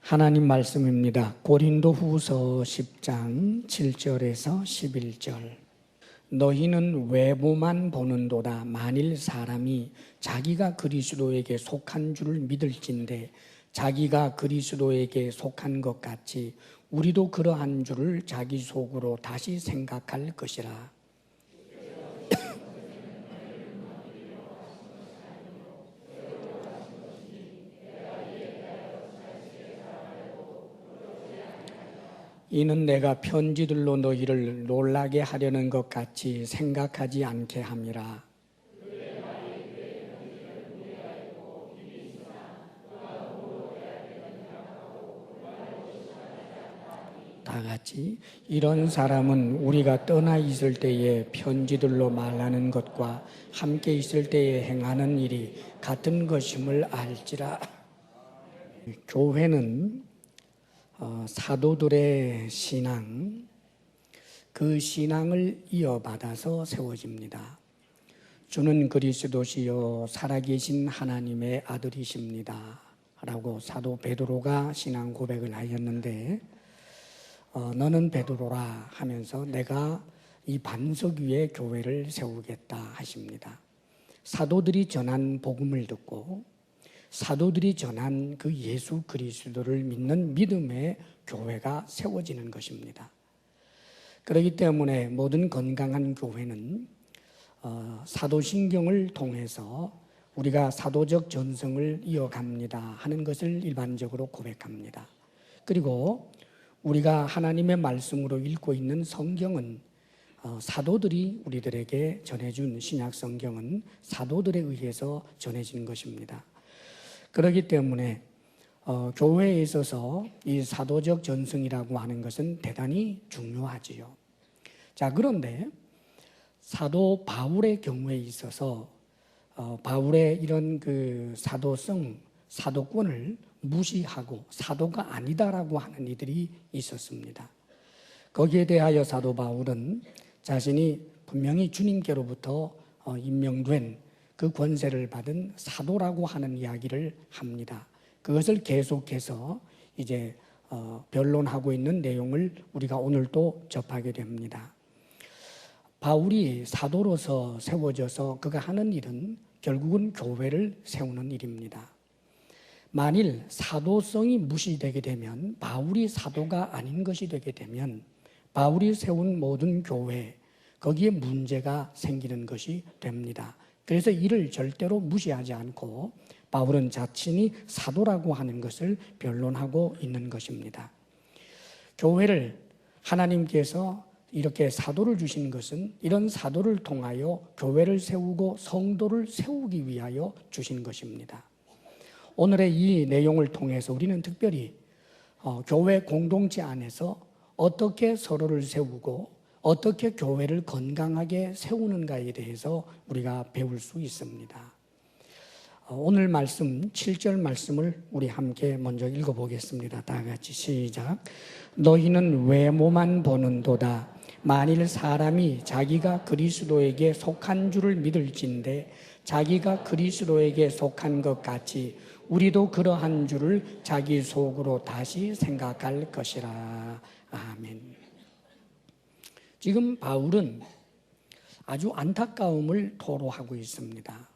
하나님 말씀입니다. 고린도후서 10장 7절에서 11절. 너희는 외모만 보는도다. 만일 사람이 자기가 그리스도에게 속한 줄을 믿을진대 자기가 그리스도에게 속한 것 같이 우리도 그러한 줄을 자기 속으로 다시 생각할 것이라. 이는 내가 편지들로 너희를 놀라게 하려는 것 같이 생각하지 않게 함이라. 다 같이 이런 사람은 우리가 떠나 있을 때에 편지들로 말하는 것과 함께 있을 때에 행하는 일이 같은 것임을 알지라. 교회는 사도들의 신앙, 그 신앙을 이어받아서 세워집니다. 주는 그리스도시요 살아계신 하나님의 아들이십니다 라고 사도 베드로가 신앙 고백을 하였는데, 너는 베드로라 하면서 내가 이 반석 위에 교회를 세우겠다 하십니다. 사도들이 전한 복음을 듣고 사도들이 전한 그 예수 그리스도를 믿는 믿음의 교회가 세워지는 것입니다. 그렇기 때문에 모든 건강한 교회는 사도신경을 통해서 우리가 사도적 전승을 이어갑니다 하는 것을 일반적으로 고백합니다. 그리고 우리가 하나님의 말씀으로 읽고 있는 성경은 사도들이 우리들에게 전해준 신약 성경은 사도들에 의해서 전해진 것입니다. 그렇기 때문에 교회에 있어서 이 사도적 전승이라고 하는 것은 대단히 중요하지요. 자, 그런데 사도 바울의 경우에 있어서 바울의 이런 그 사도성, 사도권을 무시하고 사도가 아니다라고 하는 이들이 있었습니다. 거기에 대하여 사도 바울은 자신이 분명히 주님께로부터 임명된 그 권세를 받은 사도라고 하는 이야기를 합니다. 그것을 계속해서 이제 변론하고 있는 내용을 우리가 오늘 또 접하게 됩니다. 바울이 사도로서 세워져서 그가 하는 일은 결국은 교회를 세우는 일입니다. 만일 사도성이 무시되게 되면, 바울이 사도가 아닌 것이 되게 되면 바울이 세운 모든 교회, 거기에 문제가 생기는 것이 됩니다. 그래서 이를 절대로 무시하지 않고 바울은 자신이 사도라고 하는 것을 변론하고 있는 것입니다. 교회를 하나님께서 이렇게 사도를 주신 것은 이런 사도를 통하여 교회를 세우고 성도를 세우기 위하여 주신 것입니다. 오늘의 이 내용을 통해서 우리는 특별히 교회 공동체 안에서 어떻게 서로를 세우고 어떻게 교회를 건강하게 세우는가에 대해서 우리가 배울 수 있습니다. 오늘 말씀 7절 말씀을 우리 함께 먼저 읽어보겠습니다. 다 같이 시작. 너희는 외모만 보는도다. 만일 사람이 자기가 그리스도에게 속한 줄을 믿을진대 자기가 그리스도에게 속한 것 같이 우리도 그러한 줄을 자기 속으로 다시 생각할 것이라. 아멘. 지금 바울은 아주 안타까움을 토로하고 있습니다.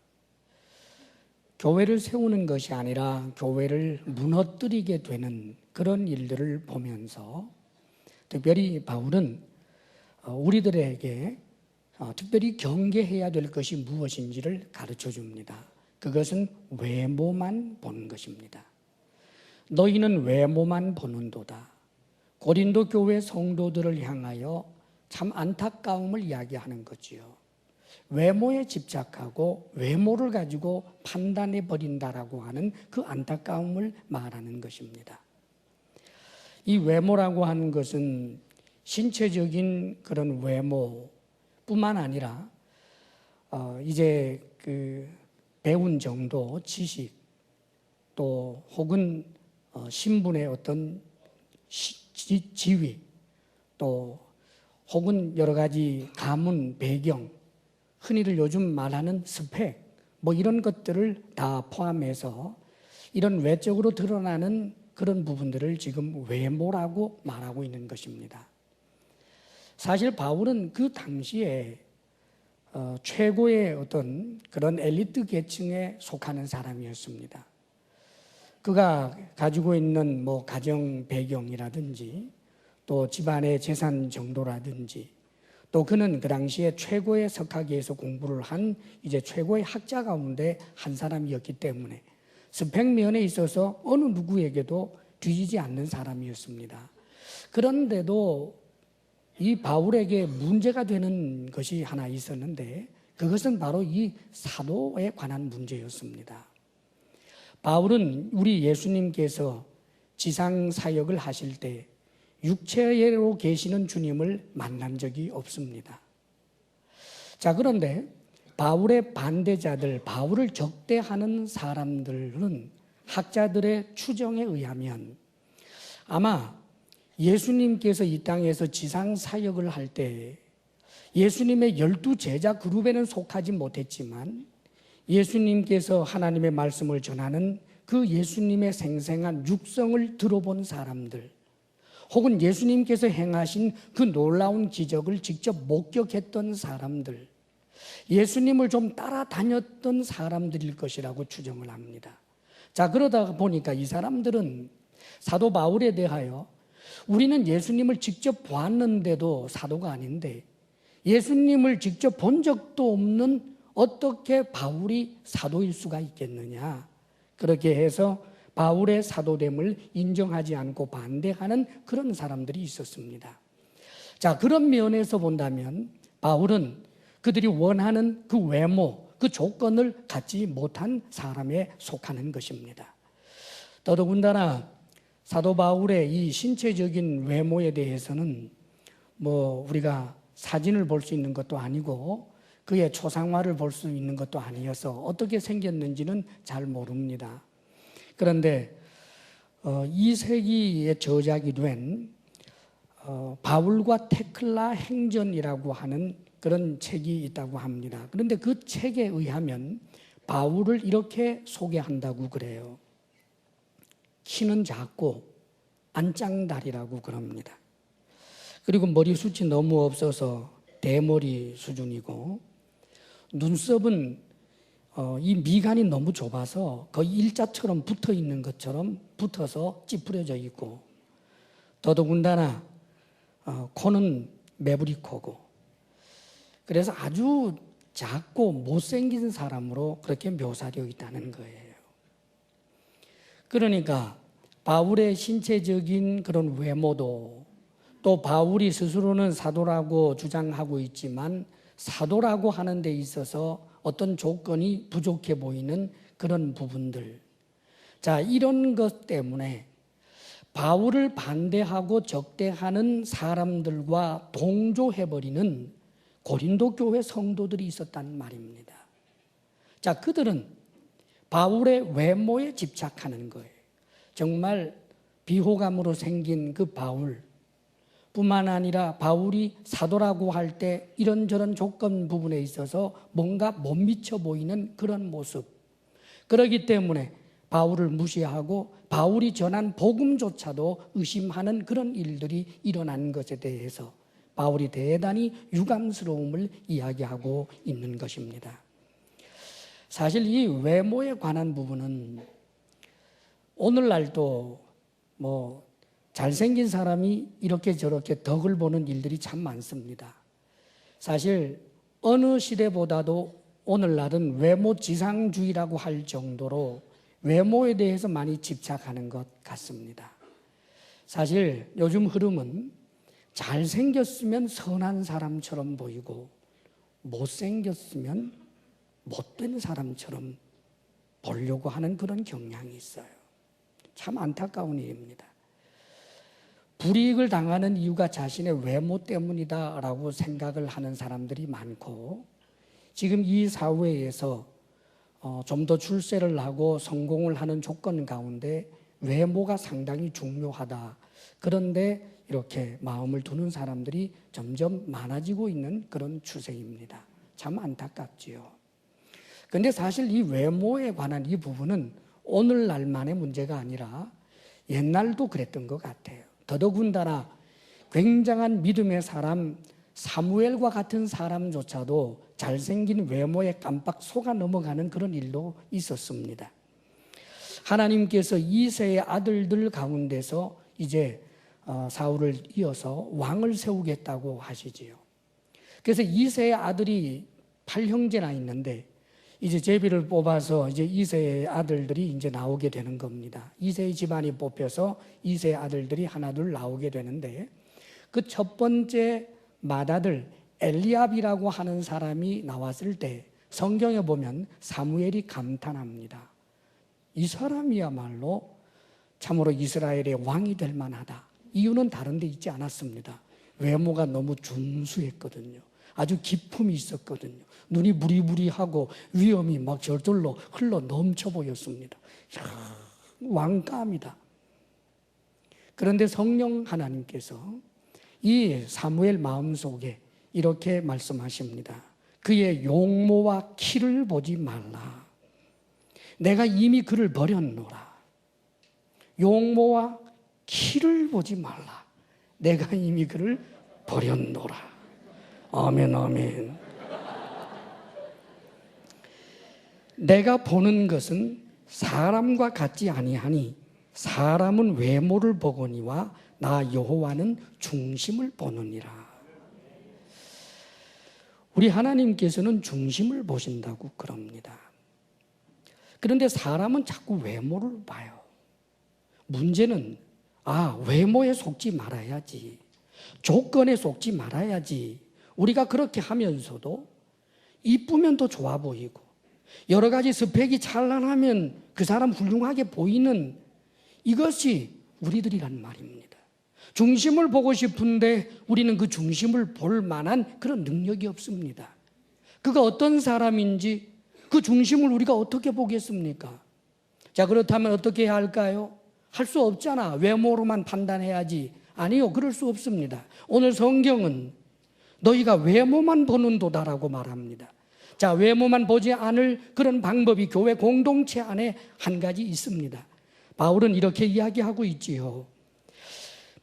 교회를 세우는 것이 아니라 교회를 무너뜨리게 되는 그런 일들을 보면서 특별히 바울은 우리들에게 특별히 경계해야 될 것이 무엇인지를 가르쳐 줍니다. 그것은 외모만 보는 것입니다. 너희는 외모만 보는도다. 고린도 교회 성도들을 향하여 참 안타까움을 이야기하는 거지요. 외모에 집착하고 외모를 가지고 판단해 버린다라고 하는 그 안타까움을 말하는 것입니다. 이 외모라고 하는 것은 신체적인 그런 외모뿐만 아니라 이제 그 배운 정도, 지식 또 혹은 신분의 어떤 지위 또 혹은 여러 가지 가문, 배경, 흔히들 요즘 말하는 스펙, 이런 것들을 다 포함해서 이런 외적으로 드러나는 그런 부분들을 지금 외모라고 말하고 있는 것입니다. 사실 바울은 그 당시에 최고의 어떤 그런 엘리트 계층에 속하는 사람이었습니다. 그가 가지고 있는 뭐 가정 배경이라든지 또 집안의 재산 정도라든지 또 그는 그 당시에 최고의 석학에서 공부를 한 이제 최고의 학자 가운데 한 사람이었기 때문에 스펙면에 있어서 어느 누구에게도 뒤지지 않는 사람이었습니다. 그런데도 이 바울에게 문제가 되는 것이 하나 있었는데 그것은 바로 이 사도에 관한 문제였습니다. 바울은 우리 예수님께서 지상 사역을 하실 때 육체로 계시는 주님을 만난 적이 없습니다. 자, 그런데 바울의 반대자들, 바울을 적대하는 사람들은 학자들의 추정에 의하면 아마 예수님께서 이 땅에서 지상 사역을 할 때 예수님의 12제자 그룹에는 속하지 못했지만 예수님께서 하나님의 말씀을 전하는 그 예수님의 생생한 육성을 들어본 사람들 혹은 예수님께서 행하신 그 놀라운 기적을 직접 목격했던 사람들, 예수님을 좀 따라다녔던 사람들일 것이라고 추정을 합니다. 자, 그러다 보니까 이 사람들은 사도 바울에 대하여 우리는 예수님을 직접 보았는데도 사도가 아닌데 예수님을 직접 본 적도 없는 어떻게 바울이 사도일 수가 있겠느냐, 그렇게 해서 바울의 사도됨을 인정하지 않고 반대하는 그런 사람들이 있었습니다. 자, 그런 면에서 본다면 바울은 그들이 원하는 그 외모, 그 조건을 갖지 못한 사람에 속하는 것입니다. 더더군다나 사도 바울의 이 신체적인 외모에 대해서는 뭐 우리가 사진을 볼 수 있는 것도 아니고 그의 초상화를 볼 수 있는 것도 아니어서 어떻게 생겼는지는 잘 모릅니다. 그런데 2세기에 저작이 된 바울과 테클라 행전이라고 하는 그런 책이 있다고 합니다. 그런데 그 책에 의하면 바울을 이렇게 소개한다고 그래요. 키는 작고 안짱다리라고 그럽니다. 그리고 머리숱이 너무 없어서 대머리 수준이고 눈썹은 이 미간이 너무 좁아서 거의 일자처럼 붙어 있는 것처럼 붙어서 찌푸려져 있고 더더군다나 코는 매부리 코고 그래서 아주 작고 못생긴 사람으로 그렇게 묘사되어 있다는 거예요. 그러니까 바울의 신체적인 그런 외모도 또 바울이 스스로는 사도라고 주장하고 있지만 사도라고 하는 데 있어서 어떤 조건이 부족해 보이는 그런 부분들. 자, 이런 것 때문에 바울을 반대하고 적대하는 사람들과 동조해버리는 고린도 교회 성도들이 있었단 말입니다. 자, 그들은 바울의 외모에 집착하는 거예요. 정말 비호감으로 생긴 그 바울 뿐만 아니라 바울이 사도라고 할 때 이런저런 조건 부분에 있어서 뭔가 못 미쳐 보이는 그런 모습. 그렇기 때문에 바울을 무시하고 바울이 전한 복음조차도 의심하는 그런 일들이 일어난 것에 대해서 바울이 대단히 유감스러움을 이야기하고 있는 것입니다. 사실 이 외모에 관한 부분은 오늘날도 뭐 잘생긴 사람이 이렇게 저렇게 덕을 보는 일들이 참 많습니다. 사실 어느 시대보다도 오늘날은 외모 지상주의라고 할 정도로 외모에 대해서 많이 집착하는 것 같습니다. 사실 요즘 흐름은 잘생겼으면 선한 사람처럼 보이고 못생겼으면 못된 사람처럼 보려고 하는 그런 경향이 있어요. 참 안타까운 일입니다. 불이익을 당하는 이유가 자신의 외모 때문이다라고 생각을 하는 사람들이 많고 지금 이 사회에서 좀 더 출세를 하고 성공을 하는 조건 가운데 외모가 상당히 중요하다. 그런데 이렇게 마음을 두는 사람들이 점점 많아지고 있는 그런 추세입니다. 참 안타깝지요. 그런데 사실 이 외모에 관한 이 부분은 오늘날만의 문제가 아니라 옛날도 그랬던 것 같아요. 더더군다나 굉장한 믿음의 사람 사무엘과 같은 사람조차도 잘생긴 외모에 깜빡 속아 넘어가는 그런 일도 있었습니다. 하나님께서 이새의 아들들 가운데서 이제 사울을 이어서 왕을 세우겠다고 하시지요. 그래서 이새의 아들이 8형제나 있는데 이제 제비를 뽑아서 이제 이새의 아들들이 이제 나오게 되는 겁니다. 이새의 집안이 뽑혀서 이새의 아들들이 하나둘 나오게 되는데 그 첫 번째 맏아들 엘리압이라고 하는 사람이 나왔을 때 성경에 보면 사무엘이 감탄합니다. 이 사람이야말로 참으로 이스라엘의 왕이 될 만하다. 이유는 다른 데 있지 않았습니다. 외모가 너무 준수했거든요. 아주 기품이 있었거든요. 눈이 부리부리하고 위엄이 막 저절로 흘러 넘쳐 보였습니다. 왕감이다. 그런데 성령 하나님께서 이 사무엘 마음속에 이렇게 말씀하십니다. 그의 용모와 키를 보지 말라. 내가 이미 그를 버렸노라. 용모와 키를 보지 말라. 내가 이미 그를 버렸노라. 아멘, 아멘. 내가 보는 것은 사람과 같지 아니하니 사람은 외모를 보거니와 나 여호와는 중심을 보느니라. 우리 하나님께서는 중심을 보신다고 그럽니다. 그런데 사람은 자꾸 외모를 봐요. 문제는 외모에 속지 말아야지, 조건에 속지 말아야지. 우리가 그렇게 하면서도 이쁘면 더 좋아 보이고 여러 가지 스펙이 찬란하면 그 사람 훌륭하게 보이는 이것이 우리들이란 말입니다. 중심을 보고 싶은데 우리는 그 중심을 볼 만한 그런 능력이 없습니다. 그가 어떤 사람인지 그 중심을 우리가 어떻게 보겠습니까? 자, 그렇다면 어떻게 해야 할까요? 할 수 없잖아. 외모로만 판단해야지. 아니요, 그럴 수 없습니다. 오늘 성경은 너희가 외모만 보는도다라고 말합니다. 자, 외모만 보지 않을 그런 방법이 교회 공동체 안에 한 가지 있습니다. 바울은 이렇게 이야기하고 있지요.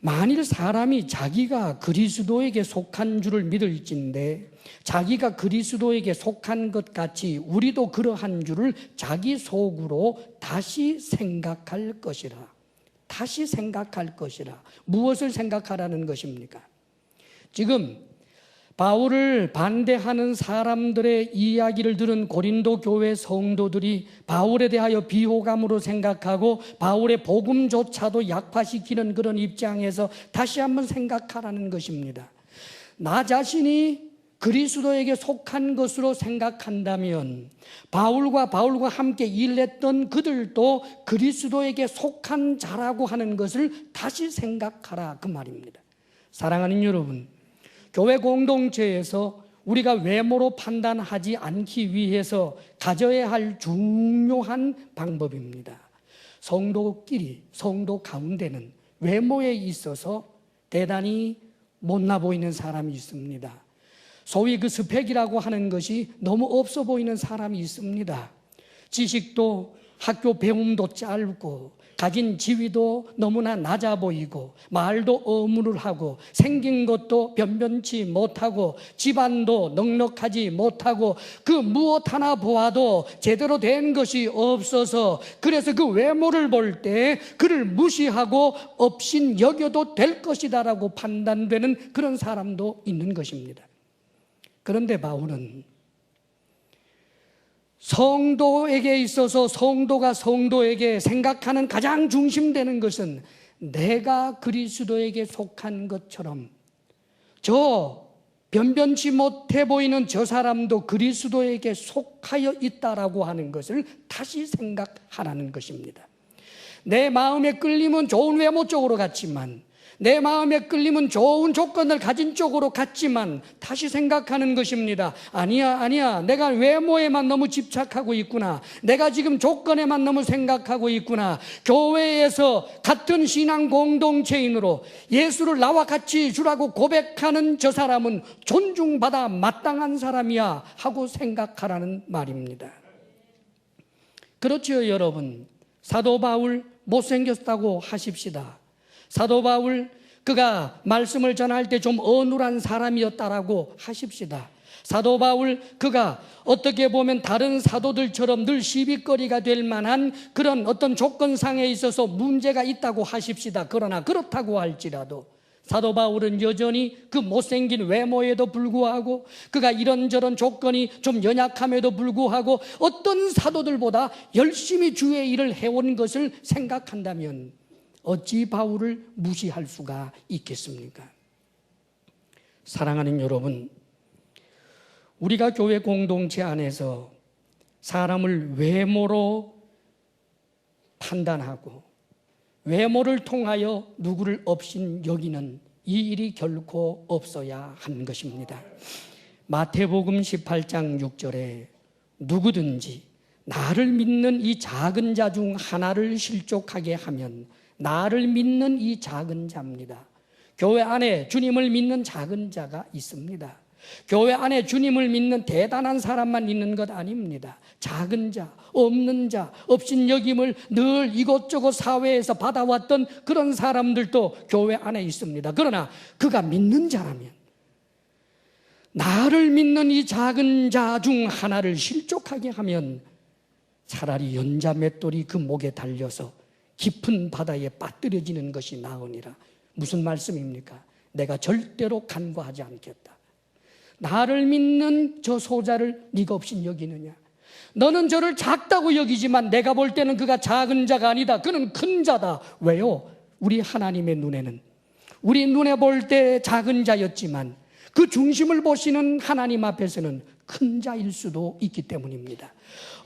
만일 사람이 자기가 그리스도에게 속한 줄을 믿을진데 자기가 그리스도에게 속한 것 같이 우리도 그러한 줄을 자기 속으로 다시 생각할 것이라. 다시 생각할 것이라. 무엇을 생각하라는 것입니까? 지금 바울을 반대하는 사람들의 이야기를 들은 고린도 교회 성도들이 바울에 대하여 비호감으로 생각하고 바울의 복음조차도 약화시키는 그런 입장에서 다시 한번 생각하라는 것입니다. 나 자신이 그리스도에게 속한 것으로 생각한다면 바울과 함께 일했던 그들도 그리스도에게 속한 자라고 하는 것을 다시 생각하라, 그 말입니다. 사랑하는 여러분, 교회 공동체에서 우리가 외모로 판단하지 않기 위해서 가져야 할 중요한 방법입니다. 성도끼리, 성도 가운데는 외모에 있어서 대단히 못나 보이는 사람이 있습니다. 소위 그 스펙이라고 하는 것이 너무 없어 보이는 사람이 있습니다. 지식도 학교 배움도 짧고 가진 지위도 너무나 낮아 보이고 말도 어물하고 생긴 것도 변변치 못하고 집안도 넉넉하지 못하고 그 무엇 하나 보아도 제대로 된 것이 없어서 그래서 그 외모를 볼 때 그를 무시하고 업신 여겨도 될 것이다라고 판단되는 그런 사람도 있는 것입니다. 그런데 바울은 성도에게 있어서 성도가 성도에게 생각하는 가장 중심되는 것은 내가 그리스도에게 속한 것처럼 저 변변치 못해 보이는 저 사람도 그리스도에게 속하여 있다라고 하는 것을 다시 생각하라는 것입니다. 내 마음의 끌림은 좋은 외모 쪽으로 갔지만 내 마음의 끌림은 좋은 조건을 가진 쪽으로 갔지만 다시 생각하는 것입니다. 아니야. 내가 외모에만 너무 집착하고 있구나. 내가 지금 조건에만 너무 생각하고 있구나. 교회에서 같은 신앙 공동체인으로 예수를 나와 같이 주라고 고백하는 저 사람은 존중받아 마땅한 사람이야 하고 생각하라는 말입니다. 그렇지요, 여러분. 사도 바울 못생겼다고 하십시다. 사도 바울 그가 말씀을 전할 때 좀 어눌한 사람이었다라고 하십시다. 사도 바울 그가 어떻게 보면 다른 사도들처럼 늘 시비거리가 될 만한 그런 어떤 조건상에 있어서 문제가 있다고 하십시다. 그러나 그렇다고 할지라도 사도 바울은 여전히 그 못생긴 외모에도 불구하고 그가 이런저런 조건이 좀 연약함에도 불구하고 어떤 사도들보다 열심히 주의 일을 해온 것을 생각한다면 어찌 바울을 무시할 수가 있겠습니까? 사랑하는 여러분, 우리가 교회 공동체 안에서 사람을 외모로 판단하고 외모를 통하여 누구를 업신 여기는 이 일이 결코 없어야 하는 것입니다. 마태복음 18장 6절에 누구든지 나를 믿는 이 작은 자 중 하나를 실족하게 하면 나를 믿는 이 작은 자입니다. 교회 안에 주님을 믿는 작은 자가 있습니다. 교회 안에 주님을 믿는 대단한 사람만 있는 것 아닙니다. 작은 자, 없는 자, 업신여김을 늘 이곳저곳 사회에서 받아왔던 그런 사람들도 교회 안에 있습니다. 그러나 그가 믿는 자라면 나를 믿는 이 작은 자 중 하나를 실족하게 하면 차라리 연자 맷돌이 그 목에 달려서 깊은 바다에 빠뜨려지는 것이 나으니라. 무슨 말씀입니까? 내가 절대로 간과하지 않겠다. 나를 믿는 저 소자를 네가 없인 여기느냐? 너는 저를 작다고 여기지만 내가 볼 때는 그가 작은 자가 아니다. 그는 큰 자다. 왜요? 우리 하나님의 눈에는 우리 눈에 볼 때 작은 자였지만 그 중심을 보시는 하나님 앞에서는 큰 자일 수도 있기 때문입니다.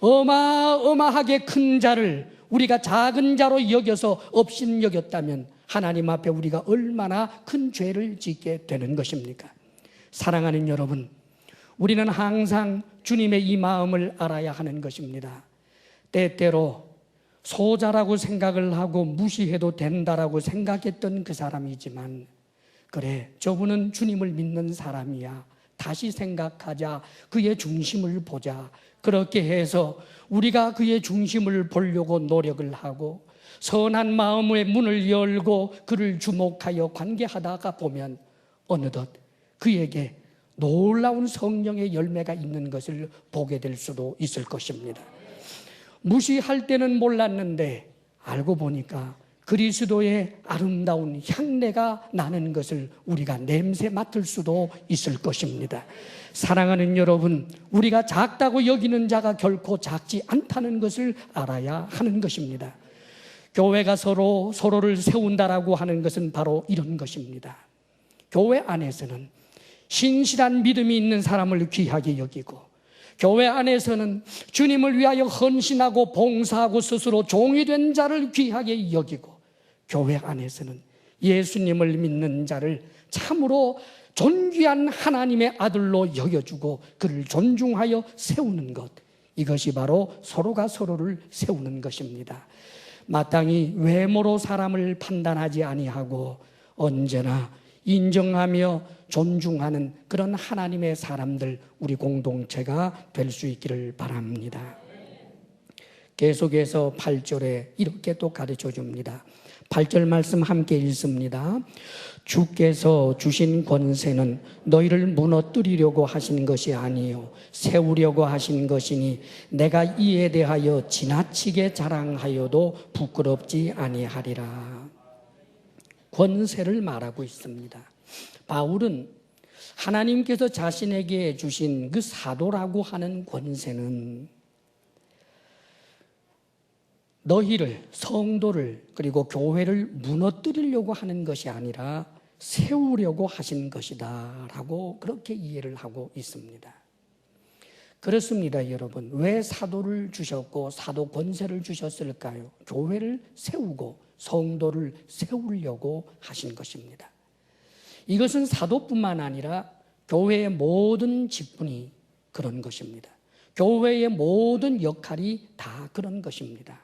어마어마하게 큰 자를 우리가 작은 자로 여겨서 없인 여겼다면 하나님 앞에 우리가 얼마나 큰 죄를 짓게 되는 것입니까? 사랑하는 여러분, 우리는 항상 주님의 이 마음을 알아야 하는 것입니다. 때때로 소자라고 생각을 하고 무시해도 된다라고 생각했던 그 사람이지만 그래, 저분은 주님을 믿는 사람이야. 다시 생각하자. 그의 중심을 보자. 그렇게 해서 우리가 그의 중심을 보려고 노력을 하고 선한 마음의 문을 열고 그를 주목하여 관계하다가 보면 어느덧 그에게 놀라운 성령의 열매가 있는 것을 보게 될 수도 있을 것입니다. 무시할 때는 몰랐는데 알고 보니까 그리스도의 아름다운 향내가 나는 것을 우리가 냄새 맡을 수도 있을 것입니다. 사랑하는 여러분, 우리가 작다고 여기는 자가 결코 작지 않다는 것을 알아야 하는 것입니다. 교회가 서로를 세운다라고 하는 것은 바로 이런 것입니다. 교회 안에서는 신실한 믿음이 있는 사람을 귀하게 여기고 교회 안에서는 주님을 위하여 헌신하고 봉사하고 스스로 종이 된 자를 귀하게 여기고 교회 안에서는 예수님을 믿는 자를 참으로 존귀한 하나님의 아들로 여겨주고 그를 존중하여 세우는 것, 이것이 바로 서로가 서로를 세우는 것입니다. 마땅히 외모로 사람을 판단하지 아니하고 언제나 인정하며 존중하는 그런 하나님의 사람들, 우리 공동체가 될 수 있기를 바랍니다. 계속해서 8절에 이렇게 또 가르쳐 줍니다. 8절 말씀 함께 읽습니다. 주께서 주신 권세는 너희를 무너뜨리려고 하신 것이 아니요 세우려고 하신 것이니 내가 이에 대하여 지나치게 자랑하여도 부끄럽지 아니하리라. 권세를 말하고 있습니다. 바울은 하나님께서 자신에게 주신 그 사도라고 하는 권세는 너희를, 성도를, 그리고 교회를 무너뜨리려고 하는 것이 아니라 세우려고 하신 것이다 라고 그렇게 이해를 하고 있습니다. 그렇습니다, 여러분. 왜 사도를 주셨고 사도 권세를 주셨을까요? 교회를 세우고 성도를 세우려고 하신 것입니다. 이것은 사도뿐만 아니라 교회의 모든 직분이 그런 것입니다. 교회의 모든 역할이 다 그런 것입니다.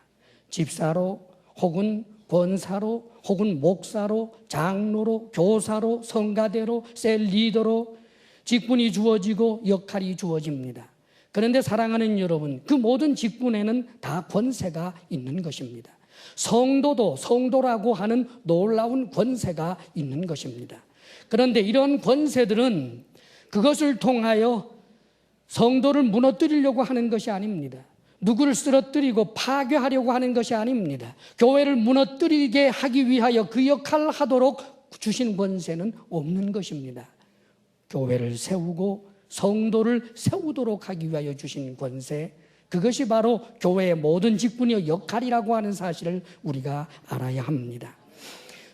집사로 혹은 권사로 혹은 목사로 장로로 교사로 성가대로 셀 리더로 직분이 주어지고 역할이 주어집니다. 그런데 사랑하는 여러분, 그 모든 직분에는 다 권세가 있는 것입니다. 성도도 성도라고 하는 놀라운 권세가 있는 것입니다. 그런데 이런 권세들은 그것을 통하여 성도를 무너뜨리려고 하는 것이 아닙니다. 누구를 쓰러뜨리고 파괴하려고 하는 것이 아닙니다. 교회를 무너뜨리게 하기 위하여 그 역할을 하도록 주신 권세는 없는 것입니다. 교회를 세우고 성도를 세우도록 하기 위하여 주신 권세, 그것이 바로 교회의 모든 직분이요 역할이라고 하는 사실을 우리가 알아야 합니다.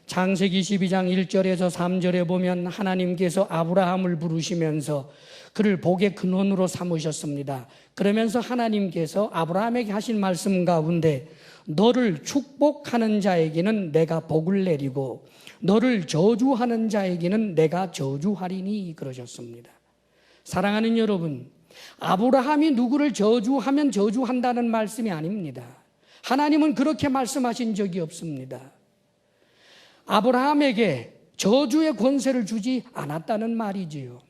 창세기 12장 1절에서 3절에 보면 하나님께서 아브라함을 부르시면서 그를 복의 근원으로 삼으셨습니다. 그러면서 하나님께서 아브라함에게 하신 말씀 가운데 너를 축복하는 자에게는 내가 복을 내리고 너를 저주하는 자에게는 내가 저주하리니 그러셨습니다. 사랑하는 여러분, 아브라함이 누구를 저주하면 저주한다는 말씀이 아닙니다. 하나님은 그렇게 말씀하신 적이 없습니다. 아브라함에게 저주의 권세를 주지 않았다는 말이지요.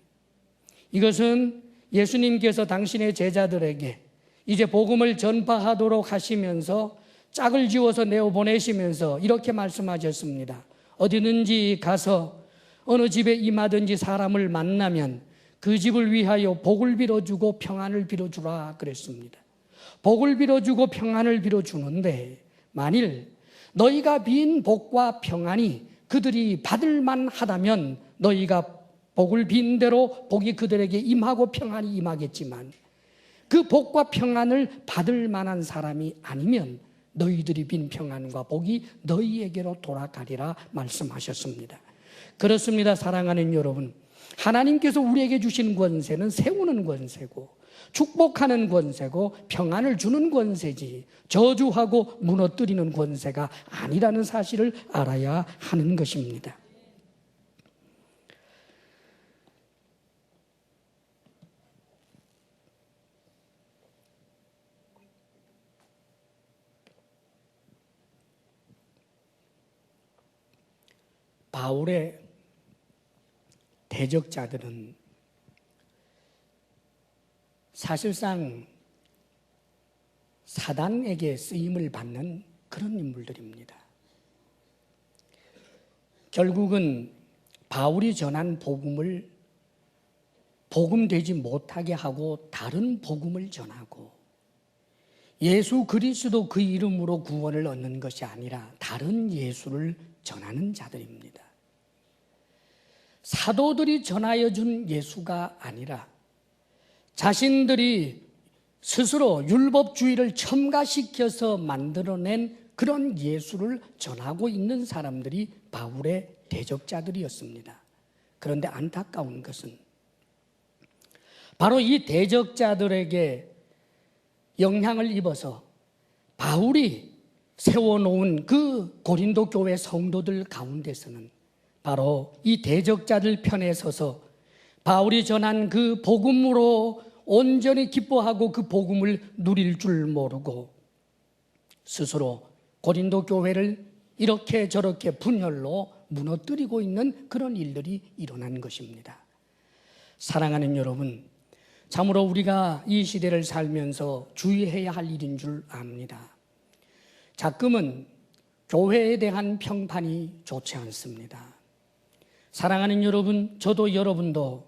이것은 예수님께서 당신의 제자들에게 이제 복음을 전파하도록 하시면서 짝을 지어서 내어보내시면서 이렇게 말씀하셨습니다. 어디든지 가서 어느 집에 임하든지 사람을 만나면 그 집을 위하여 복을 빌어주고 평안을 빌어주라 그랬습니다. 복을 빌어주고 평안을 빌어주는데 만일 너희가 빈 복과 평안이 그들이 받을 만하다면 너희가 복을 빈 대로 복이 그들에게 임하고 평안이 임하겠지만 그 복과 평안을 받을 만한 사람이 아니면 너희들이 빈 평안과 복이 너희에게로 돌아가리라 말씀하셨습니다. 그렇습니다. 사랑하는 여러분, 하나님께서 우리에게 주신 권세는 세우는 권세고 축복하는 권세고 평안을 주는 권세지 저주하고 무너뜨리는 권세가 아니라는 사실을 알아야 하는 것입니다. 바울의 대적자들은 사실상 사단에게 쓰임을 받는 그런 인물들입니다. 결국은 바울이 전한 복음을 복음되지 못하게 하고 다른 복음을 전하고 예수 그리스도 그 이름으로 구원을 얻는 것이 아니라 다른 예수를 전하는 자들입니다. 사도들이 전하여 준 예수가 아니라 자신들이 스스로 율법주의를 첨가시켜서 만들어낸 그런 예수를 전하고 있는 사람들이 바울의 대적자들이었습니다. 그런데 안타까운 것은 바로 이 대적자들에게 영향을 입어서 바울이 세워놓은 그 고린도 교회 성도들 가운데서는 바로 이 대적자들 편에 서서 바울이 전한 그 복음으로 온전히 기뻐하고 그 복음을 누릴 줄 모르고 스스로 고린도 교회를 이렇게 저렇게 분열로 무너뜨리고 있는 그런 일들이 일어난 것입니다. 사랑하는 여러분, 참으로 우리가 이 시대를 살면서 주의해야 할 일인 줄 압니다. 가끔은 교회에 대한 평판이 좋지 않습니다. 사랑하는 여러분, 저도 여러분도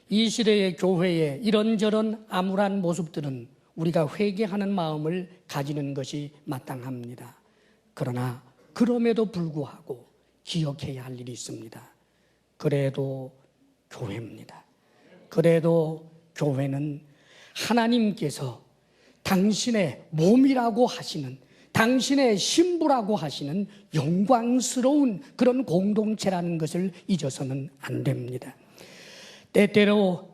이 시대의 교회에 이런저런 암울한 모습들은 우리가 회개하는 마음을 가지는 것이 마땅합니다. 그러나 그럼에도 불구하고 기억해야 할 일이 있습니다. 그래도 교회입니다. 그래도 교회는 하나님께서 당신의 몸이라고 하시는, 당신의 신부라고 하시는 영광스러운 그런 공동체라는 것을 잊어서는 안 됩니다. 때때로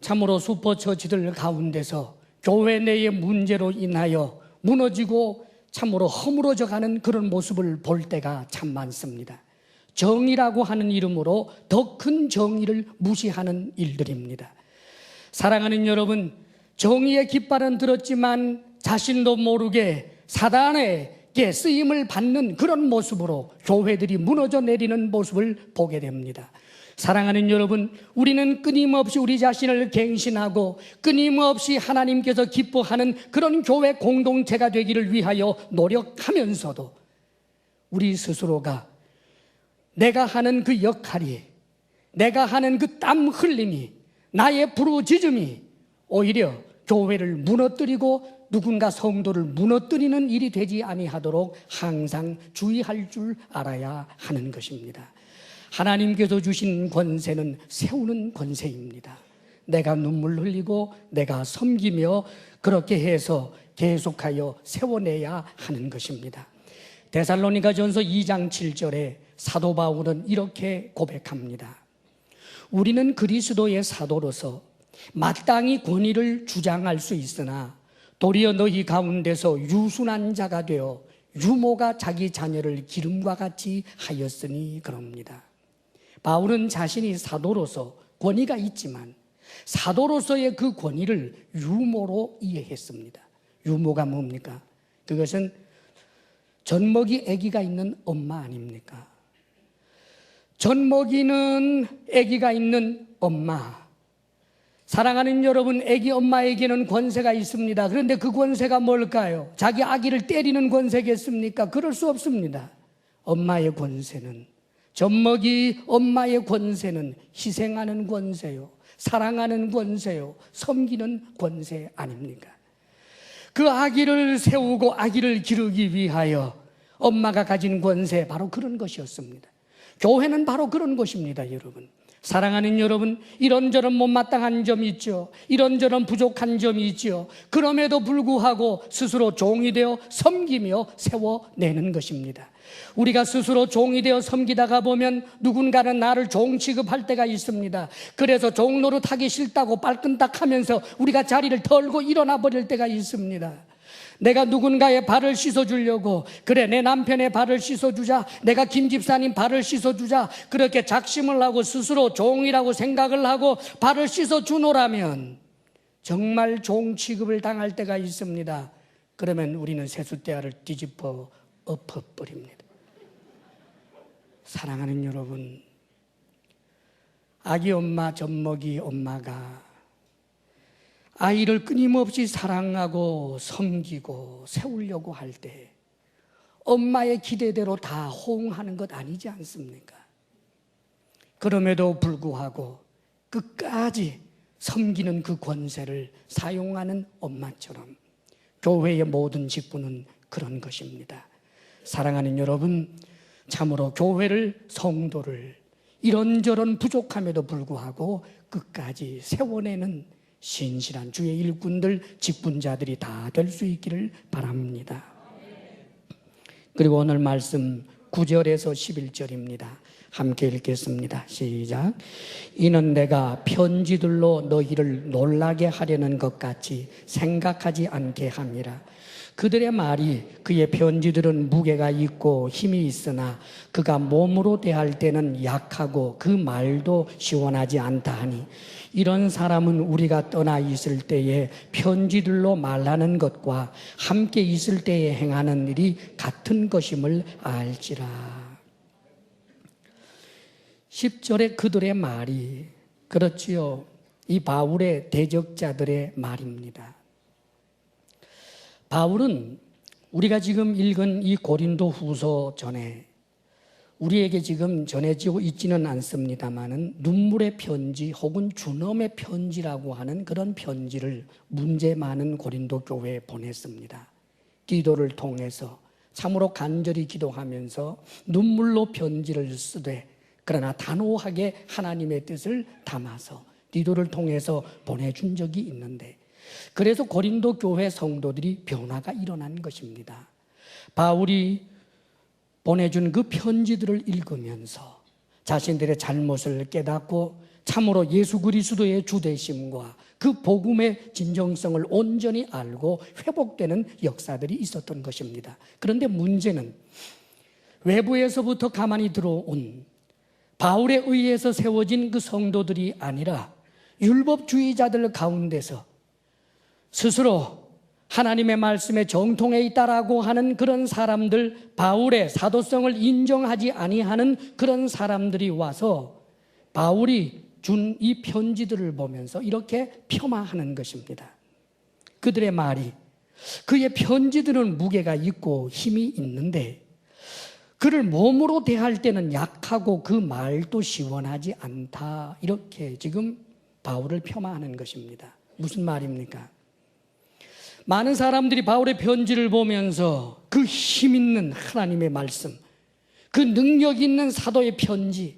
참으로 슈퍼처치들 가운데서 교회 내의 문제로 인하여 무너지고 참으로 허물어져가는 그런 모습을 볼 때가 참 많습니다. 정의라고 하는 이름으로 더 큰 정의를 무시하는 일들입니다. 사랑하는 여러분, 정의의 깃발은 들었지만 자신도 모르게 사단에게 쓰임을 받는 그런 모습으로 교회들이 무너져 내리는 모습을 보게 됩니다. 사랑하는 여러분, 우리는 끊임없이 우리 자신을 갱신하고 끊임없이 하나님께서 기뻐하는 그런 교회 공동체가 되기를 위하여 노력하면서도 우리 스스로가 내가 하는 그 역할이, 내가 하는 그 땀 흘림이, 나의 부르짖음이 오히려 교회를 무너뜨리고 누군가 성도를 무너뜨리는 일이 되지 아니하도록 항상 주의할 줄 알아야 하는 것입니다. 하나님께서 주신 권세는 세우는 권세입니다. 내가 눈물 흘리고 내가 섬기며 그렇게 해서 계속하여 세워내야 하는 것입니다. 데살로니가전서 2장 7절에 사도 바울은 이렇게 고백합니다. 우리는 그리스도의 사도로서 마땅히 권위를 주장할 수 있으나 도리어 너희 가운데서 유순한 자가 되어 유모가 자기 자녀를 기름과 같이 하였으니 그럽니다. 바울은 자신이 사도로서 권위가 있지만 사도로서의 그 권위를 유모로 이해했습니다. 유모가 뭡니까? 그것은 젖먹이 아기가 있는 엄마 아닙니까? 젖먹이는 아기가 있는 엄마. 사랑하는 여러분, 아기 엄마에게는 권세가 있습니다. 그런데 그 권세가 뭘까요? 자기 아기를 때리는 권세겠습니까? 그럴 수 없습니다. 엄마의 권세는, 젖먹이 엄마의 권세는 희생하는 권세요, 사랑하는 권세요, 섬기는 권세 아닙니까? 그 아기를 세우고 아기를 기르기 위하여 엄마가 가진 권세, 바로 그런 것이었습니다. 교회는 바로 그런 것입니다, 여러분. 사랑하는 여러분, 이런저런 못마땅한 점이 있죠. 이런저런 부족한 점이 있죠. 그럼에도 불구하고 스스로 종이 되어 섬기며 세워내는 것입니다. 우리가 스스로 종이 되어 섬기다가 보면 누군가는 나를 종 취급할 때가 있습니다. 그래서 종 노릇하기 싫다고 발끈딱하면서 우리가 자리를 털고 일어나 버릴 때가 있습니다. 내가 누군가의 발을 씻어주려고, 그래 내 남편의 발을 씻어주자, 내가 김 집사님 발을 씻어주자, 그렇게 작심을 하고 스스로 종이라고 생각을 하고 발을 씻어주노라면 정말 종 취급을 당할 때가 있습니다. 그러면 우리는 세숫대야를 뒤집어 엎어버립니다. 사랑하는 여러분, 아기 엄마, 젖먹이 엄마가 아이를 끊임없이 사랑하고 섬기고 세우려고 할 때 엄마의 기대대로 다 호응하는 것 아니지 않습니까? 그럼에도 불구하고 끝까지 섬기는 그 권세를 사용하는 엄마처럼 교회의 모든 직분은 그런 것입니다. 사랑하는 여러분, 참으로 교회를, 성도를 이런저런 부족함에도 불구하고 끝까지 세워내는 신실한 주의 일꾼들, 직분자들이 다 될 수 있기를 바랍니다. 그리고 오늘 말씀 9절에서 11절입니다. 함께 읽겠습니다. 시작. 이는 내가 편지들로 너희를 놀라게 하려는 것 같이 생각하지 않게 함이라. 그들의 말이, 그의 편지들은 무게가 있고 힘이 있으나 그가 몸으로 대할 때는 약하고 그 말도 시원하지 않다 하니, 이런 사람은 우리가 떠나 있을 때에 편지들로 말하는 것과 함께 있을 때에 행하는 일이 같은 것임을 알지라. 10절에 그들의 말이, 그렇지요, 이 바울의 대적자들의 말입니다. 바울은 우리가 지금 읽은 이 고린도 후서 전에 우리에게 지금 전해지고 있지는 않습니다만은 눈물의 편지 혹은 준엄의 편지라고 하는 그런 편지를 문제 많은 고린도 교회에 보냈습니다. 기도를 통해서 참으로 간절히 기도하면서 눈물로 편지를 쓰되, 그러나 단호하게 하나님의 뜻을 담아서 기도를 통해서 보내준 적이 있는데, 그래서 고린도 교회 성도들이 변화가 일어난 것입니다. 바울이 보내준 그 편지들을 읽으면서 자신들의 잘못을 깨닫고 참으로 예수 그리스도의 주되심과 그 복음의 진정성을 온전히 알고 회복되는 역사들이 있었던 것입니다. 그런데 문제는 외부에서부터 가만히 들어온 바울에 의해서 세워진 그 성도들이 아니라 율법주의자들 가운데서 스스로 하나님의 말씀에 정통해 있다라고 하는 그런 사람들, 바울의 사도성을 인정하지 아니하는 그런 사람들이 와서 바울이 준 이 편지들을 보면서 이렇게 폄하하는 것입니다. 그들의 말이, 그의 편지들은 무게가 있고 힘이 있는데 그를 몸으로 대할 때는 약하고 그 말도 시원하지 않다. 이렇게 지금 바울을 폄하하는 것입니다. 무슨 말입니까? 많은 사람들이 바울의 편지를 보면서 그 힘 있는 하나님의 말씀, 그 능력 있는 사도의 편지,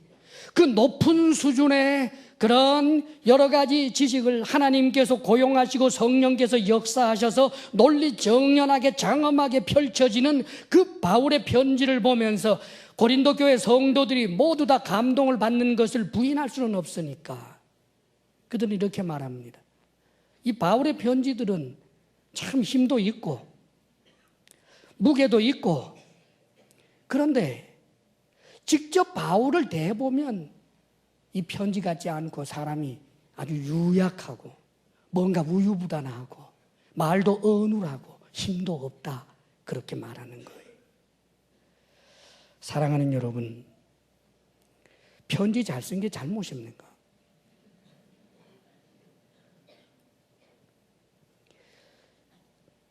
그 높은 수준의 그런 여러 가지 지식을 하나님께서 고용하시고 성령께서 역사하셔서 논리 정연하게 장엄하게 펼쳐지는 그 바울의 편지를 보면서 고린도 교회 성도들이 모두 다 감동을 받는 것을 부인할 수는 없으니까 그들은 이렇게 말합니다. 이 바울의 편지들은 참 힘도 있고 무게도 있고, 그런데 직접 바울을 대보면 이 편지 같지 않고 사람이 아주 유약하고 뭔가 우유부단하고 말도 어눌하고 힘도 없다, 그렇게 말하는 거예요. 사랑하는 여러분, 편지 잘 쓴 게 잘못입니까?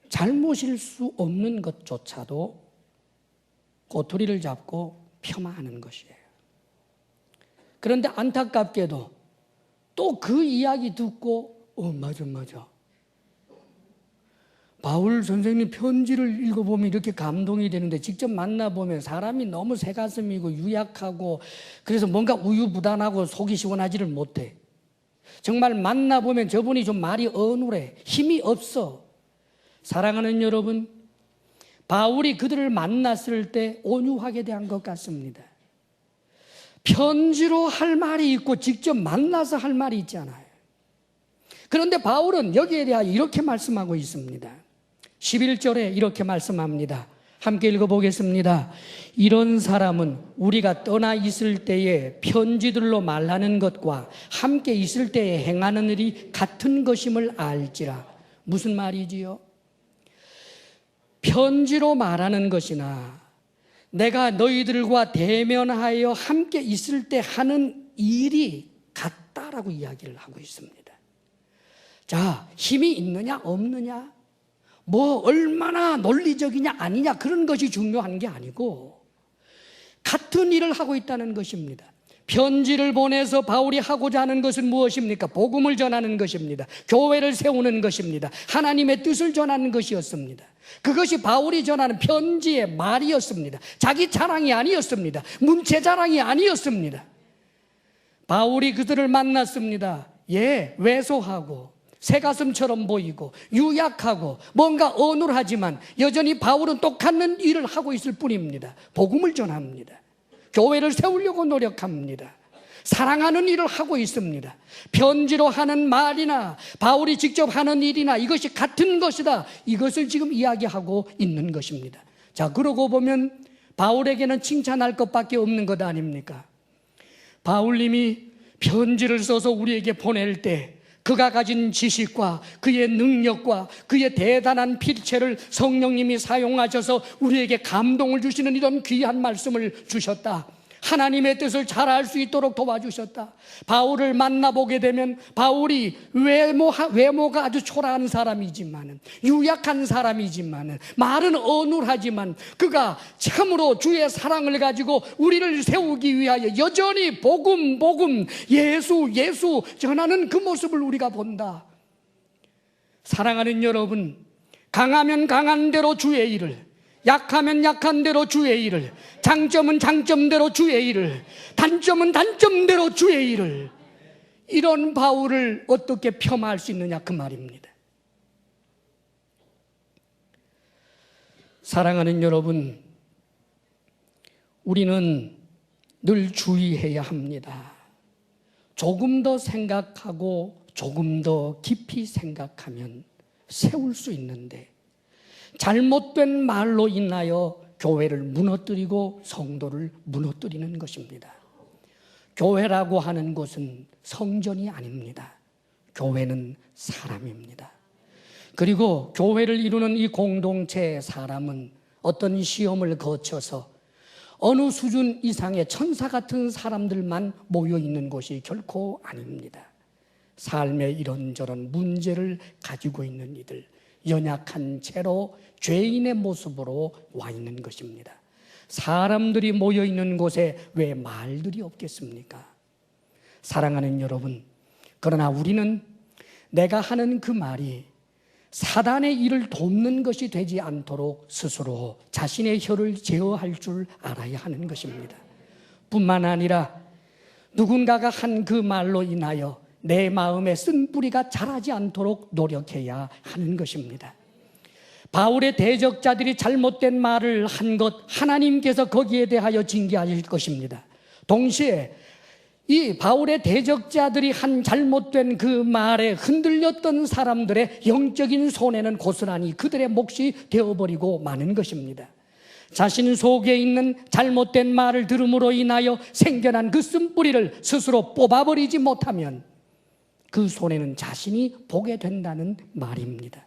잘못일 수 없는 것조차도 꼬투리를 잡고 폄하하는 것이에요. 그런데 안타깝게도 또 그 이야기 듣고 맞아 바울 선생님 편지를 읽어보면 이렇게 감동이 되는데 직접 만나보면 사람이 너무 새가슴이고 유약하고 그래서 뭔가 우유부단하고 속이 시원하지를 못해. 정말 만나보면 저분이 좀 말이 어눌해, 힘이 없어. 사랑하는 여러분, 바울이 그들을 만났을 때 온유하게 대한 것 같습니다. 편지로 할 말이 있고 직접 만나서 할 말이 있잖아요. 그런데 바울은 여기에 대하여 이렇게 말씀하고 있습니다. 11절에 이렇게 말씀합니다. 함께 읽어보겠습니다. 이런 사람은 우리가 떠나 있을 때에 편지들로 말하는 것과 함께 있을 때에 행하는 일이 같은 것임을 알지라. 무슨 말이지요? 편지로 말하는 것이나 내가 너희들과 대면하여 함께 있을 때 하는 일이 같다라고 이야기를 하고 있습니다. 자, 힘이 있느냐 없느냐, 뭐 얼마나 논리적이냐 아니냐, 그런 것이 중요한 게 아니고 같은 일을 하고 있다는 것입니다. 편지를 보내서 바울이 하고자 하는 것은 무엇입니까? 복음을 전하는 것입니다. 교회를 세우는 것입니다. 하나님의 뜻을 전하는 것이었습니다. 그것이 바울이 전하는 편지의 말이었습니다. 자기 자랑이 아니었습니다. 문체 자랑이 아니었습니다. 바울이 그들을 만났습니다. 왜소하고 새가슴처럼 보이고 유약하고 뭔가 어눌하지만 여전히 바울은 똑같은 일을 하고 있을 뿐입니다. 복음을 전합니다. 교회를 세우려고 노력합니다. 사랑하는 일을 하고 있습니다. 편지로 하는 말이나 바울이 직접 하는 일이나 이것이 같은 것이다, 이것을 지금 이야기하고 있는 것입니다. 자, 그러고 보면 바울에게는 칭찬할 것밖에 없는 것 아닙니까? 바울님이 편지를 써서 우리에게 보낼 때 그가 가진 지식과 그의 능력과 그의 대단한 필체를 성령님이 사용하셔서 우리에게 감동을 주시는 이런 귀한 말씀을 주셨다. 하나님의 뜻을 잘 알 수 있도록 도와주셨다. 바울을 만나보게 되면 바울이 외모가 아주 초라한 사람이지만, 유약한 사람이지만, 말은 어눌하지만 그가 참으로 주의 사랑을 가지고 우리를 세우기 위하여 여전히 복음 예수 전하는 그 모습을 우리가 본다. 사랑하는 여러분, 강하면 강한 대로 주의 일을, 약하면 약한 대로 주의 일을, 장점은 장점대로 주의 일을, 단점은 단점대로 주의 일을, 이런 바울을 어떻게 폄하할 수 있느냐, 그 말입니다. 사랑하는 여러분, 우리는 늘 주의해야 합니다. 조금 더 생각하고 조금 더 깊이 생각하면 세울 수 있는데 잘못된 말로 인하여 교회를 무너뜨리고 성도를 무너뜨리는 것입니다. 교회라고 하는 곳은 성전이 아닙니다. 교회는 사람입니다. 그리고 교회를 이루는 이 공동체의 사람은 어떤 시험을 거쳐서 어느 수준 이상의 천사 같은 사람들만 모여 있는 곳이 결코 아닙니다. 삶의 이런저런 문제를 가지고 있는 이들, 연약한 채로 죄인의 모습으로 와 있는 것입니다. 사람들이 모여 있는 곳에 왜 말들이 없겠습니까? 사랑하는 여러분, 그러나 우리는 내가 하는 그 말이 사단의 일을 돕는 것이 되지 않도록 스스로 자신의 혀를 제어할 줄 알아야 하는 것입니다. 뿐만 아니라 누군가가 한 그 말로 인하여 내 마음에 쓴 뿌리가 자라지 않도록 노력해야 하는 것입니다. 바울의 대적자들이 잘못된 말을 한 것, 하나님께서 거기에 대하여 징계하실 것입니다. 동시에 이 바울의 대적자들이 한 잘못된 그 말에 흔들렸던 사람들의 영적인 손해는 고스란히 그들의 몫이 되어버리고 마는 것입니다. 자신 속에 있는 잘못된 말을 들음으로 인하여 생겨난 그 쓴뿌리를 스스로 뽑아버리지 못하면 그 손해는 자신이 보게 된다는 말입니다.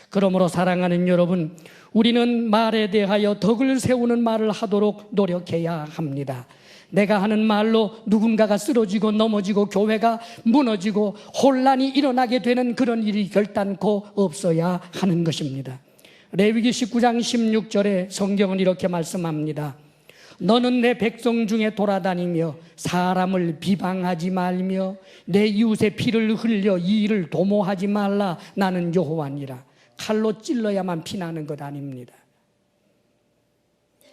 그러므로 사랑하는 여러분, 우리는 말에 대하여 덕을 세우는 말을 하도록 노력해야 합니다. 내가 하는 말로 누군가가 쓰러지고 넘어지고 교회가 무너지고 혼란이 일어나게 되는 그런 일이 결단코 없어야 하는 것입니다. 레위기 19장 16절에 성경은 이렇게 말씀합니다. 너는 내 백성 중에 돌아다니며 사람을 비방하지 말며 내 이웃의 피를 흘려 이 일을 도모하지 말라. 나는 여호와니라. 칼로 찔러야만 피나는 것 아닙니다.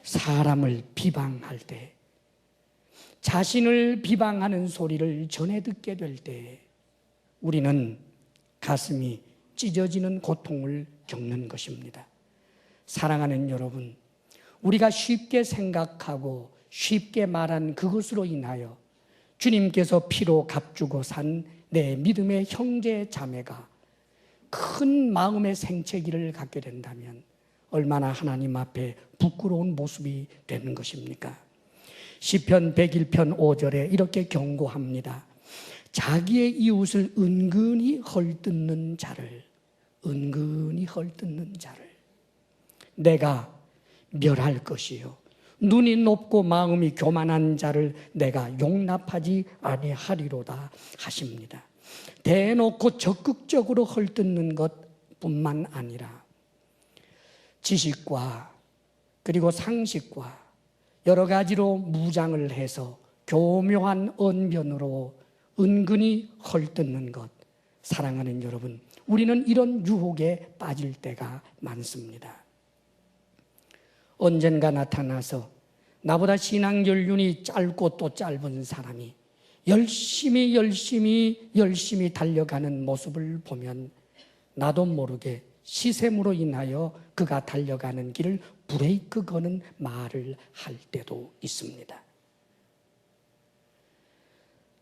사람을 비방할 때, 자신을 비방하는 소리를 전해 듣게 될 때 우리는 가슴이 찢어지는 고통을 겪는 것입니다. 사랑하는 여러분, 우리가 쉽게 생각하고 쉽게 말한 그것으로 인하여 주님께서 피로 값주고 산 내 믿음의 형제 자매가 큰 마음의 생채기를 갖게 된다면 얼마나 하나님 앞에 부끄러운 모습이 되는 것입니까? 시편 101편 5절에 이렇게 경고합니다. 자기의 이웃을 은근히 헐뜯는 자를, 은근히 헐뜯는 자를 내가 멸할 것이요 눈이 높고 마음이 교만한 자를 내가 용납하지 아니하리로다 하십니다. 대놓고 적극적으로 헐뜯는 것뿐만 아니라 지식과 그리고 상식과 여러 가지로 무장을 해서 교묘한 언변으로 은근히 헐뜯는 것. 사랑하는 여러분, 우리는 이런 유혹에 빠질 때가 많습니다. 언젠가 나타나서 나보다 신앙 연륜이 짧고 또 짧은 사람이 열심히 달려가는 모습을 보면 나도 모르게 시샘으로 인하여 그가 달려가는 길을 브레이크 거는 말을 할 때도 있습니다.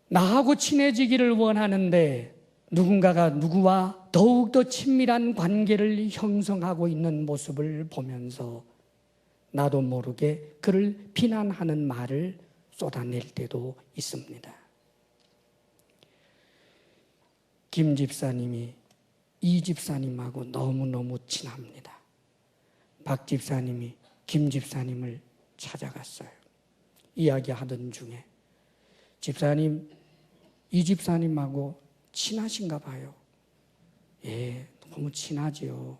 나하고 친해지기를 원하는데 누군가가 누구와 더욱더 친밀한 관계를 형성하고 있는 모습을 보면서 나도 모르게 그를 비난하는 말을 쏟아낼 때도 있습니다. 김 집사님이 이 집사님하고 너무너무 친합니다. 박 집사님이 김 집사님을 찾아갔어요. 이야기하던 중에 집사님, 이 집사님하고 친하신가 봐요. 예, 너무 친하지요.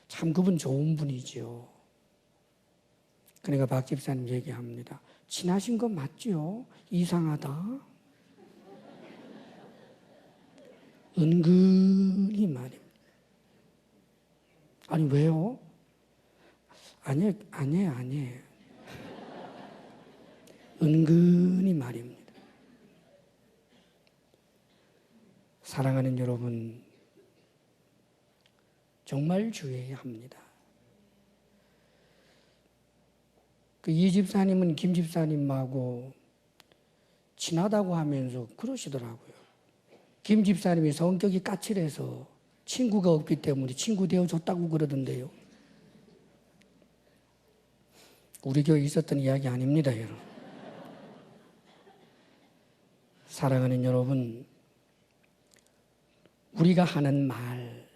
참 그분 좋은 분이지요. 그러니까 박 집사님 얘기합니다. 친하신 거 맞지요? 이상하다. 은근히 말입니다. 아니 왜요? 아니에요. 은근히 말입니다. 사랑하는 여러분, 정말 주의해야 합니다. 그 이 집사님은 김 집사님하고 친하다고 하면서 그러시더라고요. 김 집사님이 성격이 까칠해서 친구가 없기 때문에 친구 되어줬다고 그러던데요. 우리 교회에 있었던 이야기 아닙니다, 여러분. 사랑하는 여러분, 우리가 하는 말,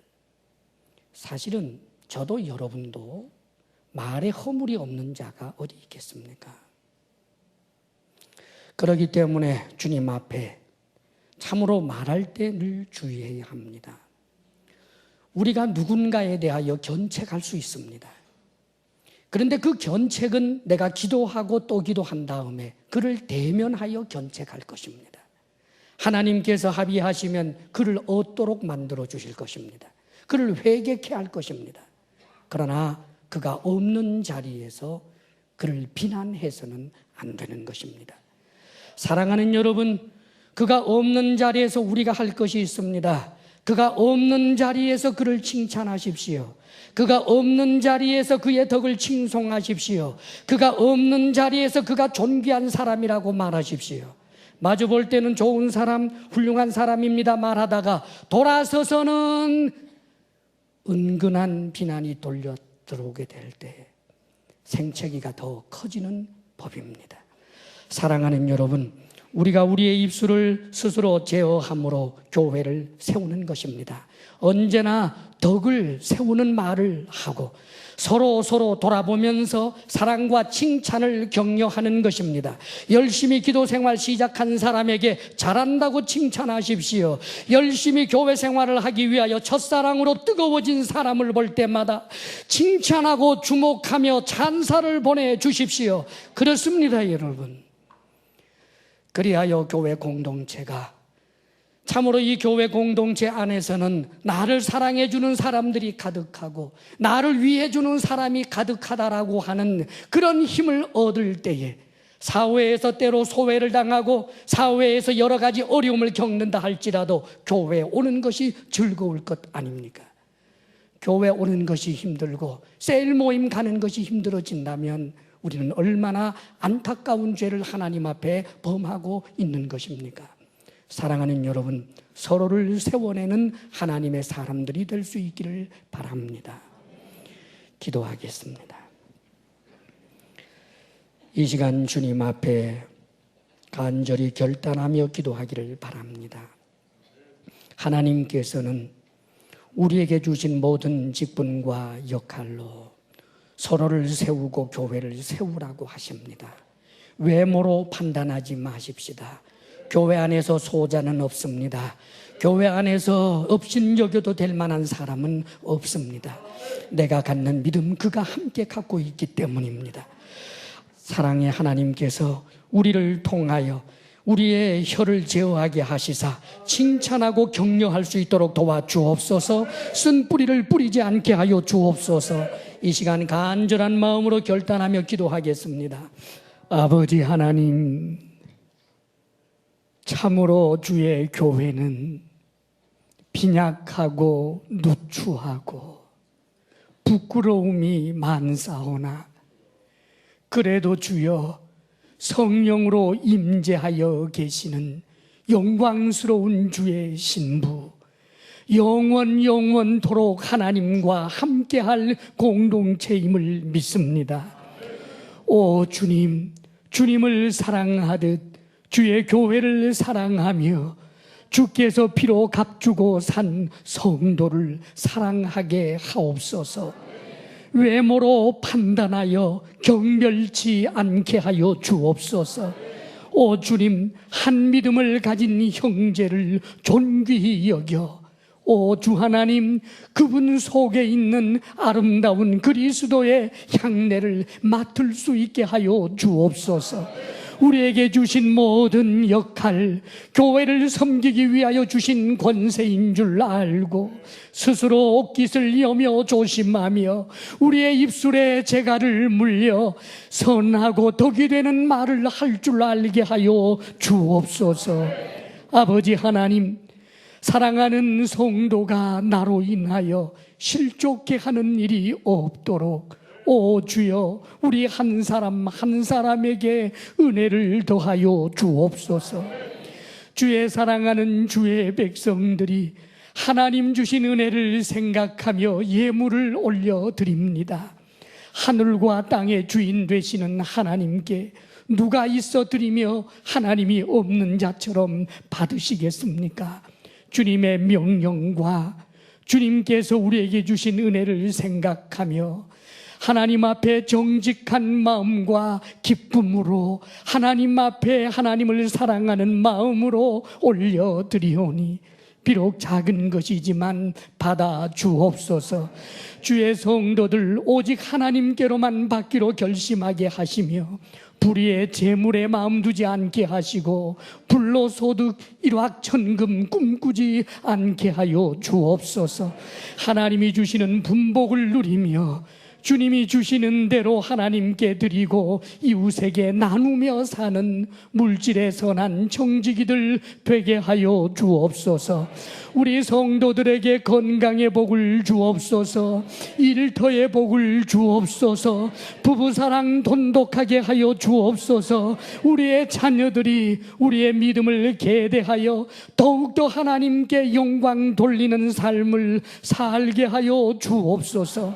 사실은 저도 여러분도 말에 허물이 없는 자가 어디 있겠습니까? 그렇기 때문에 주님 앞에 참으로 말할 때 늘 주의해야 합니다. 우리가 누군가에 대하여 견책할 수 있습니다. 그런데 그 견책은 내가 기도하고 또 기도한 다음에 그를 대면하여 견책할 것입니다. 하나님께서 합의하시면 그를 얻도록 만들어 주실 것입니다. 그를 회개케 할 것입니다. 그러나 그가 없는 자리에서 그를 비난해서는 안 되는 것입니다. 사랑하는 여러분, 그가 없는 자리에서 우리가 할 것이 있습니다. 그가 없는 자리에서 그를 칭찬하십시오. 그가 없는 자리에서 그의 덕을 칭송하십시오. 그가 없는 자리에서 그가 존귀한 사람이라고 말하십시오. 마주 볼 때는 좋은 사람, 훌륭한 사람입니다 말하다가 돌아서서는 은근한 비난이 돌려 들어오게 될 때 생채기가 더 커지는 법입니다. 사랑하는 여러분, 우리가 우리의 입술을 스스로 제어함으로 교회를 세우는 것입니다. 언제나 덕을 세우는 말을 하고 서로 돌아보면서 사랑과 칭찬을 격려하는 것입니다. 열심히 기도 생활 시작한 사람에게 잘한다고 칭찬하십시오. 열심히 교회 생활을 하기 위하여 첫사랑으로 뜨거워진 사람을 볼 때마다 칭찬하고 주목하며 찬사를 보내주십시오. 그렇습니다, 여러분. 그리하여 교회 공동체가, 참으로 이 교회 공동체 안에서는 나를 사랑해 주는 사람들이 가득하고 나를 위해 주는 사람이 가득하다라고 하는 그런 힘을 얻을 때에 사회에서 때로 소외를 당하고 사회에서 여러 가지 어려움을 겪는다 할지라도 교회에 오는 것이 즐거울 것 아닙니까? 교회 오는 것이 힘들고 셀 모임 가는 것이 힘들어진다면 우리는 얼마나 안타까운 죄를 하나님 앞에 범하고 있는 것입니까? 사랑하는 여러분, 서로를 세워내는 하나님의 사람들이 될 수 있기를 바랍니다. 기도하겠습니다. 이 시간 주님 앞에 간절히 결단하며 기도하기를 바랍니다. 하나님께서는 우리에게 주신 모든 직분과 역할로 서로를 세우고 교회를 세우라고 하십니다. 외모로 판단하지 마십시다. 교회 안에서 소자는 없습니다. 교회 안에서 업신여겨도 될 만한 사람은 없습니다. 내가 갖는 믿음, 그가 함께 갖고 있기 때문입니다. 사랑의 하나님께서 우리를 통하여 우리의 혀를 제어하게 하시사 칭찬하고 격려할 수 있도록 도와주옵소서. 쓴 뿌리를 뿌리지 않게 하여 주옵소서. 이 시간 간절한 마음으로 결단하며 기도하겠습니다. 아버지 하나님, 참으로 주의 교회는 빈약하고 누추하고 부끄러움이 많사오나 그래도 주여 성령으로 임재하여 계시는 영광스러운 주의 신부, 영원토록 하나님과 함께할 공동체임을 믿습니다. 오 주님, 주님을 사랑하듯 주의 교회를 사랑하며 주께서 피로 값주고 산 성도를 사랑하게 하옵소서. 외모로 판단하여 경멸치 않게 하여 주옵소서. 오 주님, 한 믿음을 가진 형제를 존귀히 여겨 오 주 하나님, 그분 속에 있는 아름다운 그리스도의 향내를 맡을 수 있게 하여 주옵소서. 우리에게 주신 모든 역할, 교회를 섬기기 위하여 주신 권세인 줄 알고 스스로 옷깃을 여며 조심하며 우리의 입술에 재갈을 물려 선하고 덕이 되는 말을 할 줄 알게 하여 주옵소서. 아버지 하나님, 사랑하는 성도가 나로 인하여 실족해 하는 일이 없도록 오 주여, 우리 한 사람 한 사람에게 은혜를 더하여 주옵소서. 주의 사랑하는 주의 백성들이 하나님 주신 은혜를 생각하며 예물을 올려드립니다. 하늘과 땅의 주인 되시는 하나님께 누가 있어 드리며 하나님이 없는 자처럼 받으시겠습니까? 주님의 명령과 주님께서 우리에게 주신 은혜를 생각하며 하나님 앞에 정직한 마음과 기쁨으로 하나님 앞에 하나님을 사랑하는 마음으로 올려드리오니 비록 작은 것이지만 받아 주옵소서. 주의 성도들 오직 하나님께로만 받기로 결심하게 하시며 불의의 재물에 마음 두지 않게 하시고 불로소득 일확천금 꿈꾸지 않게 하여 주옵소서. 하나님이 주시는 분복을 누리며 주님이 주시는 대로 하나님께 드리고 이웃에게 나누며 사는 물질의 선한 청지기들 되게 하여 주옵소서. 우리 성도들에게 건강의 복을 주옵소서. 일터의 복을 주옵소서. 부부사랑 돈독하게 하여 주옵소서. 우리의 자녀들이 우리의 믿음을 계대하여 더욱더 하나님께 영광 돌리는 삶을 살게 하여 주옵소서.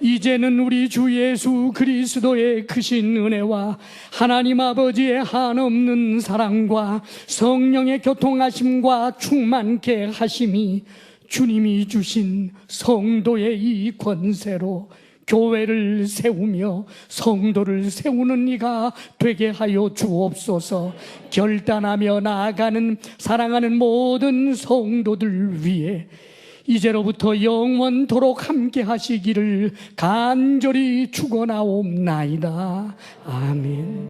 이제는 우리 주 예수 그리스도의 크신 은혜와 하나님 아버지의 한없는 사랑과 성령의 교통하심과 충만케 하심이 주님이 주신 성도의 이 권세로 교회를 세우며 성도를 세우는 이가 되게 하여 주옵소서. 결단하며 나아가는 사랑하는 모든 성도들 위해 이제로부터 영원토록 함께 하시기를 간절히 축원하옵나이다. 아멘.